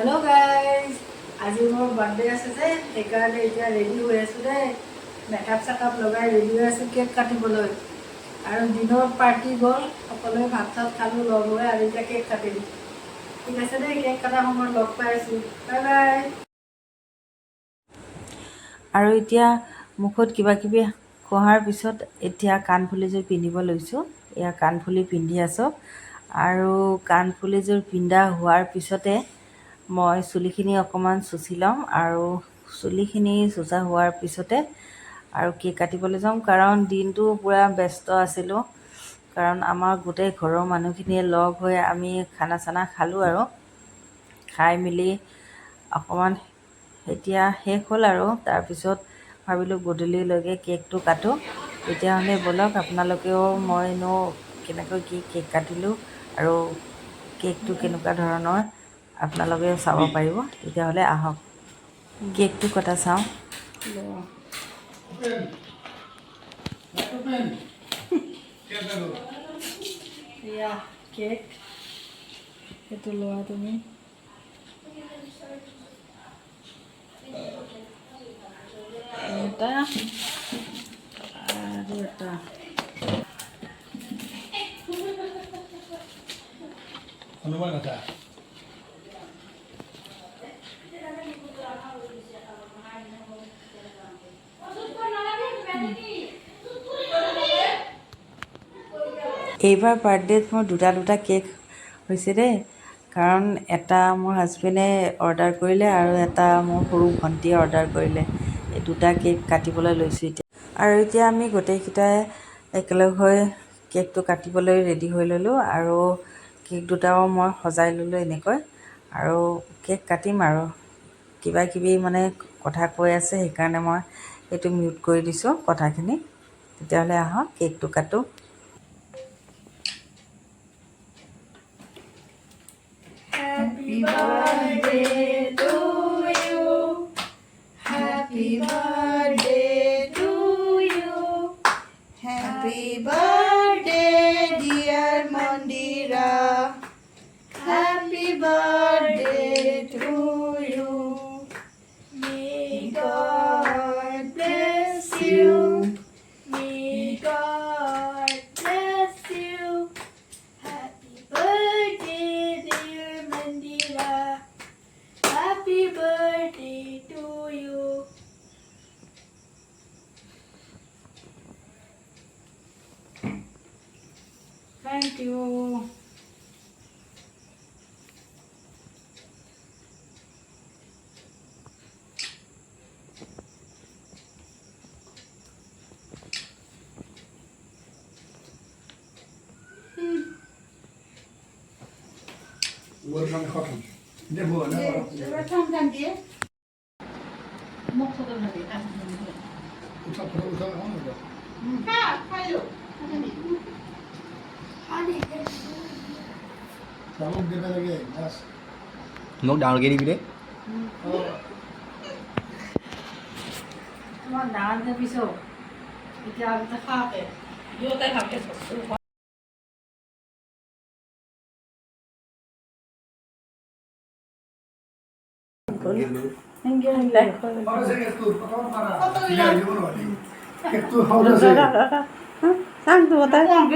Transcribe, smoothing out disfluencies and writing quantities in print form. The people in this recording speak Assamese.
हेलो गाइज आज मोर बर्थडे आसे जे সেইকাৰণে এতিয়া ৰেডি হৈ আছো দে মেকআপ চেকআপ লগাই ৰেডি হৈ আছো কেক কাটিবলৈ আৰু দিনৰ পাৰ্টি গ'ল সকলোৱে ভাত চাত খালোঁ লগ হৈ আৰু এতিয়া কেক কাটিম ঠিক আছে দে কেক কটাৰ সময়ত লগ পাই আছো বাই বাই আৰু এতিয়া মুখত কিবা কিবি খোৱাৰ পিছত এতিয়া কাণফুলিযোৰ পিন্ধিব লৈছোঁ এয়া কাণফুলি পিন্ধি আছোঁ আৰু কাণফুলিযোৰ পিন্ধা হোৱাৰ পিছতে মই চুলিখিনি অকণমান চুচি ল'ম আৰু চুলিখিনি চুচা হোৱাৰ পিছতে আৰু কেক কাটিবলৈ যাম কাৰণ দিনটো পূৰা ব্যস্ত আছিলোঁ কাৰণ আমাৰ গোটেই ঘৰৰ মানুহখিনিয়ে লগ হৈ আমি খানা চানা খালোঁ আৰু খাই মেলি অকণমান এতিয়া শেষ হ'ল আৰু তাৰপিছত ভাবিলোঁ গধূলিলৈকে কেকটো কাটোঁ তেতিয়াহ'লে ব'লক আপোনালোকেও মইনো কেনেকৈ কি কেক কাটিলোঁ আৰু কেকটো কেনেকুৱা ধৰণৰ আপোনালোকেও চাব পাৰিব তেতিয়াহ'লে আহক কেকটো কটা চাওঁ এয়া কেক এইটো লোৱা তুমি এটা আৰু এটা হনুমান কথা এইবাৰ বাৰ্থডেত মোৰ দুটা কেক হৈছে দেই কাৰণ এটা মোৰ হাজবেণ্ডে অৰ্ডাৰ কৰিলে আৰু এটা মোৰ সৰু ভণ্টীয়ে অৰ্ডাৰ কৰিলে এই দুটা কেক কাটিবলৈ লৈছোঁ এতিয়া আৰু এতিয়া আমি গোটেইকেইটাই একেলগ হৈ কেকটো কাটিবলৈ ৰেডি হৈ ল'লোঁ আৰু কেক দুটাও মই সজাই ল'লোঁ এনেকৈ আৰু কেক কাটিম আৰু কিবা কিবি মানে কথা কৈ আছে সেইকাৰণে মই এইটো মিউট কৰি দিছোঁ কথাখিনি তেতিয়াহ'লে আহক কেকটো কাটোঁ Happy birthday to you. Happy birthday to you. Happy birthday, dear Mandira. Happy birthday to you. May God bless you. May God bless you. Happy birthday, dear Mandira. Happy birthday to you. Thank you. Welcome খতম দেবো না মুখ ফটো ভাবি উঠা ফটো উঠা হন না চামক দেবে লাগে বাস মোক ডাঙৰকৈ দিবি দে তোমার ডাল দেবিছো এতিয়া আগতে খাকে দুটাই খাকে para se que tú para ya yo no vale que tú ahora se sang tu ta ya